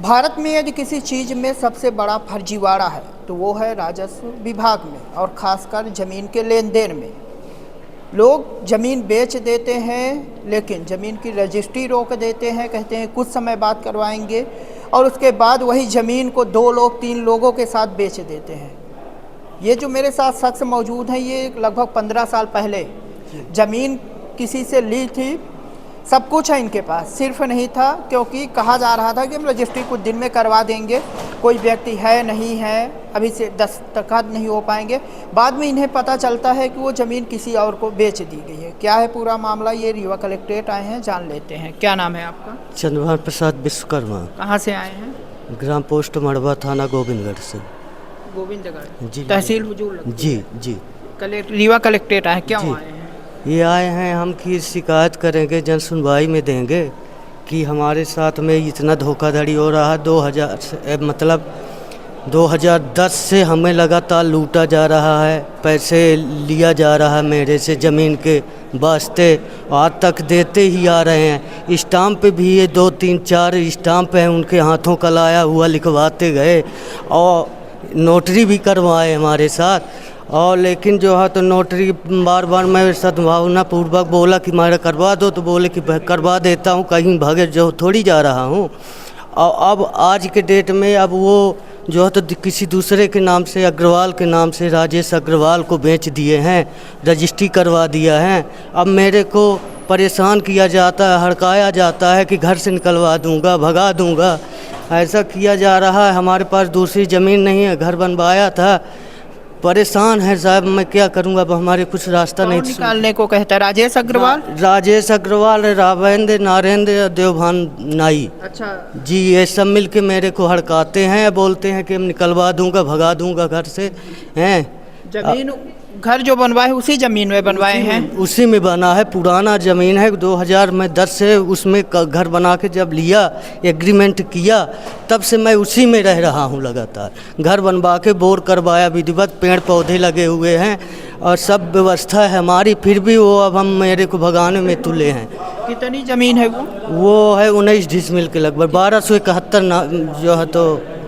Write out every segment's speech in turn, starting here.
भारत में यदि किसी चीज़ में सबसे बड़ा फर्जीवाड़ा है तो वो है राजस्व विभाग में, और ख़ासकर ज़मीन के लेन देन में। लोग ज़मीन बेच देते हैं लेकिन ज़मीन की रजिस्ट्री रोक देते हैं, कहते हैं कुछ समय बाद करवाएंगे, और उसके बाद वही ज़मीन को 2 लोग 3 लोगों के साथ बेच देते हैं। ये जो मेरे साथ शख्स मौजूद हैं, ये लगभग 15 साल पहले ज़मीन किसी से ली थी। सब कुछ है इनके पास, सिर्फ नहीं था क्योंकि कहा जा रहा था कि हम रजिस्ट्री कुछ दिन में करवा देंगे, कोई व्यक्ति है नहीं है, अभी से दस्तखत नहीं हो पाएंगे। बाद में इन्हें पता चलता है कि वो ज़मीन किसी और को बेच दी गई है। क्या है पूरा मामला, ये रीवा कलेक्ट्रेट आए हैं, जान लेते हैं। क्या नाम है आपका? चंद्रभान प्रसाद विश्वकर्मा। कहाँ से आए हैं? ग्राम पोस्ट मड़वा, थाना गोविंदगढ़ से। गोविंदगढ़ जी, तहसील हुजूर लगती जी है। जी। रीवा कलेक्ट्रेट आए, क्यों जी। आए हैं? ये आए हैं, हम की शिकायत करेंगे, जन सुनवाई में देंगे कि हमारे साथ में इतना धोखाधड़ी हो रहा है। 2000 से मतलब 2010 से हमें लगातार लूटा जा रहा है, पैसे लिया जा रहा है मेरे से ज़मीन के वास्ते, आज तक देते ही आ रहे हैं। स्टाम्प पे भी ये 2 3 4 स्टाम्प हैं, उनके हाथों का लाया हुआ लिखवाते गए और नोटरी भी करवाए हमारे साथ। और लेकिन जो है तो नोटरी बार बार मैं सद्भावनापूर्वक बोला कि मेरा करवा दो, तो बोले कि करवा देता हूँ, कहीं भागे जो थोड़ी जा रहा हूँ। और अब आज के डेट में अब वो जो है तो किसी दूसरे के नाम से, अग्रवाल के नाम से, राजेश अग्रवाल को बेच दिए हैं, रजिस्ट्री करवा दिया है। अब मेरे को परेशान किया जाता है, हड़काया जाता है कि घर से निकलवा दूंगा, भगा दूंगा, ऐसा किया जा रहा है। हमारे पास दूसरी ज़मीन नहीं है, घर बनवाया था, परेशान है साहब, मैं क्या करूंगा। अब हमारे कुछ रास्ता नहीं निकालने को कहता है। राजेश अग्रवाल, राजेश अग्रवाल, रावेंद्र, नारेंद्र, देवभान नाई। अच्छा जी, ये सब मिल के मेरे को हड़काते हैं, बोलते हैं कि हम निकलवा दूंगा, भगा दूंगा घर से। हैं जमीन, घर जो बनवाए उसी ज़मीन में बनवाए हैं? उसी में बना है, पुराना ज़मीन है। 2010 से उसमें घर बना के जब लिया, एग्रीमेंट किया, तब से मैं उसी में रह रहा हूँ लगातार। घर बनवा के बोर करवाया विधिवत, पेड़ पौधे लगे हुए हैं और सब व्यवस्था है हमारी, फिर भी वो अब हम मेरे को भगाने में तुले हैं। कितनी ज़मीन है वो है 19 डिसमिल के लगभग, 1271 जो है तो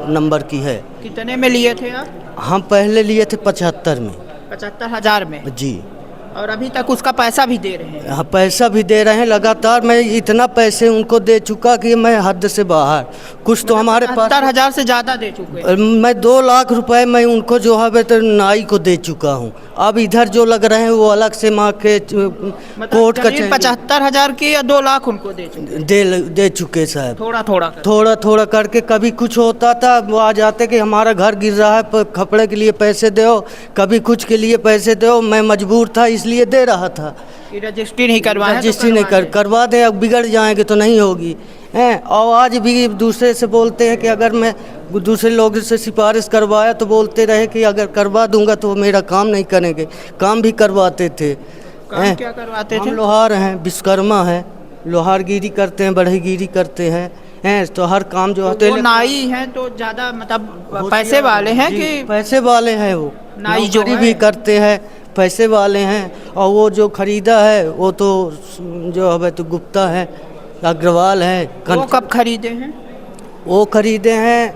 नंबर की है। कितने में लिए थे आप? हम पहले लिए थे 75 में। 75,000 में? जी। और अभी तक उसका पैसा भी दे रहे हैं? हाँ, पैसा भी दे रहे हैं लगातार। मैं इतना पैसे उनको दे चुका कि मैं हद से बाहर। कुछ तो हमारे पास 70,000 से ज़्यादा दे चुके। मैं 2 लाख रुपए मैं उनको जो है तो नाई को दे चुका हूँ। अब इधर जो लग रहे हैं वो अलग से माँ के कोर्ट का 75,000 की या 2 लाख उनको दे चुके साहब। थोड़ा थोड़ा करके कभी कुछ होता था, वो आ जाते कि हमारा घर गिर रहा है, कपड़े के लिए पैसे दो, कभी कुछ के लिए पैसे दो। मैं मजबूर था इसलिए दे रहा था। रजिस्ट्री नहीं करवाए? रजिस्ट्री नहीं करवा दे, अब बिगड़ जाएंगे तो नहीं होगी हैं। और आज भी दूसरे से बोलते हैं कि अगर मैं दूसरे लोग से सिफारिश करवाया तो बोलते रहे कि अगर करवा दूंगा तो मेरा काम नहीं करेंगे। काम भी करवाते थे। काम क्या करवाते थे? हम लोहार हैं, विश्वकर्मा हैं, लोहारगिरी करते हैं, बढ़ईगिरी करते हैं तो हर काम जो होते हैं। नाई हैं तो ज़्यादा मतलब पैसे वाले हैं कि? पैसे वाले हैं, वो नाई जो भी करते हैं, पैसे वाले हैं। और वो जो खरीदा है वो तो जो है तो गुप्ता है, अग्रवाल है। वो कब खरीदे हैं? वो खरीदे हैं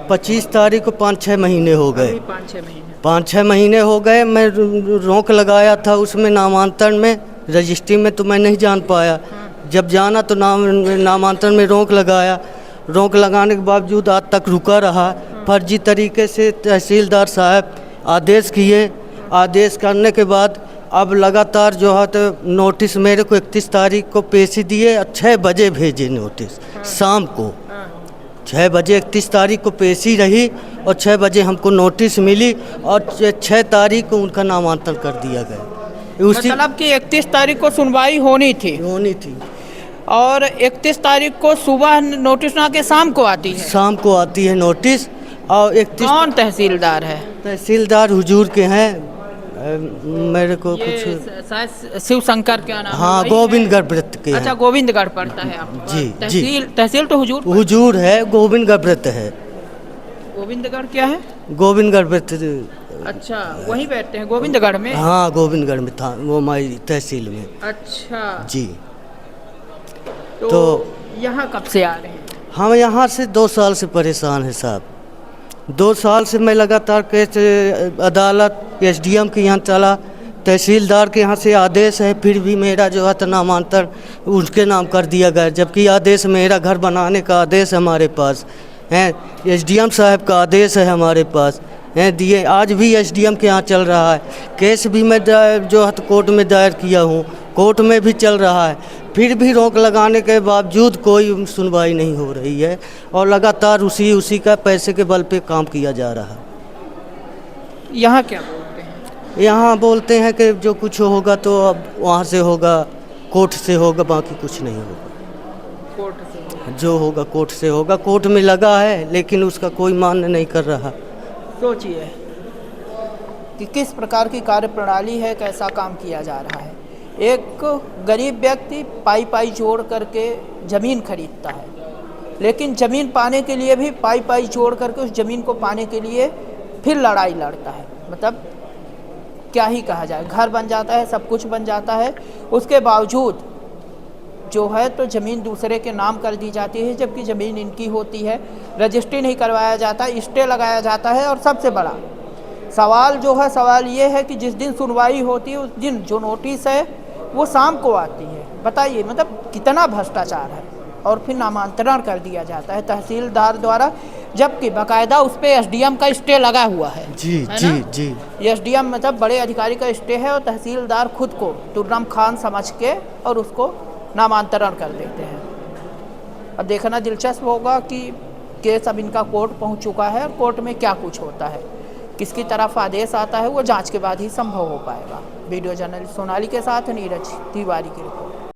25 तारीख को, 5-6 महीने हो गए। 5-6 महीने हो गए। मैं रोक लगाया था उसमें, नामांतरण में, रजिस्ट्री में तो मैं नहीं जान पाया। जब जाना तो नामांतरण में रोक लगाया। रोक लगाने के बावजूद आज तक रुका रहा। फर्जी तरीके से तहसीलदार साहब आदेश किए। आदेश करने के बाद अब लगातार जो है तो नोटिस मेरे को 31 तारीख को पेशी दिए, 6 बजे भेजे नोटिस शाम को। 6 बजे 31 तारीख को पेशी रही और 6 बजे हमको नोटिस मिली और 6 तारीख को उनका नामांतरण कर दिया गया। मतलब कि 31 तारीख को सुनवाई होनी थी और 31 तारीख को सुबह नोटिस ना के शाम को आती है? शाम को आती है नोटिस। और 31 कौन तहसीलदार है? तहसीलदार हुजूर के हैं, मेरे को कुछ शिव शंकर क्या नाम? हाँ, गोविंदगढ़ व्रत के। अच्छा, गोविंदगढ़ पड़ता है आपका? जी। तहसील तो हुजूर है, गोविंदगढ़ व्रत है। गोविंदगढ़ क्या है? गोविंदगढ़ व्रत। अच्छा, वहीं बैठते हैं गोविंदगढ़ में? हाँ, गोविंदगढ़ में था वो, हमारी तहसील में। अच्छा जी। तो यहाँ कब से आ रहे हैं? हम यहाँ से 2 साल से परेशान हैं साहब। 2 साल से मैं लगातार केस अदालत एसडीएम के यहाँ चला, तहसीलदार के यहाँ से आदेश है, फिर भी मेरा जो है नामांतरण उसके नाम कर दिया गया, जबकि आदेश मेरा घर बनाने का आदेश हमारे पास है, एसडीएम साहब का आदेश है हमारे पास है दिए। आज भी एसडीएम के यहाँ चल रहा है केस, भी मैं जो है कोर्ट में दायर किया हूँ, कोर्ट में भी चल रहा है, फिर भी रोक लगाने के बावजूद कोई सुनवाई नहीं हो रही है और लगातार उसी का पैसे के बल पे काम किया जा रहा है। यहाँ क्या बोलते हैं? यहाँ बोलते हैं कि जो कुछ होगा तो अब वहाँ से होगा, कोर्ट से होगा, बाकी कुछ नहीं होगा। कोर्ट से जो होगा कोर्ट से होगा। कोर्ट में लगा है लेकिन उसका कोई मान्य नहीं कर रहा। सोचिए कि किस प्रकार की कार्यप्रणाली है, कैसा काम किया जा रहा है। एक गरीब व्यक्ति पाई जोड़ करके ज़मीन खरीदता है, लेकिन ज़मीन पाने के लिए भी पाई जोड़ करके उस ज़मीन को पाने के लिए फिर लड़ाई लड़ता है। मतलब क्या ही कहा जाए, घर बन जाता है, सब कुछ बन जाता है, उसके बावजूद जो है तो ज़मीन दूसरे के नाम कर दी जाती है, जबकि ज़मीन इनकी होती है। रजिस्ट्री नहीं करवाया जाता, स्टे लगाया जाता है। और सबसे बड़ा सवाल जो है, सवाल ये है कि जिस दिन सुनवाई होती है उस दिन जो नोटिस है वो शाम को आती है। बताइए मतलब कितना भ्रष्टाचार है। और फिर नामांतरण कर दिया जाता है तहसीलदार द्वारा, जबकि बाकायदा उस पर एसडीएम का स्टे लगा हुआ है। जी है जी ना? जी। एसडीएम मतलब बड़े अधिकारी का स्टे है और तहसीलदार खुद को तुर्रम खान समझ के और उसको नामांतरण कर देते हैं। अब देखना दिलचस्प होगा कि केस अब इनका कोर्ट पहुंच चुका है और कोर्ट में क्या कुछ होता है, किसकी तरफ आदेश आता है, वो जांच के बाद ही संभव हो पाएगा। वीडियो जर्नलिस्ट सोनाली के साथ नीरज तिवारी की रिपोर्ट।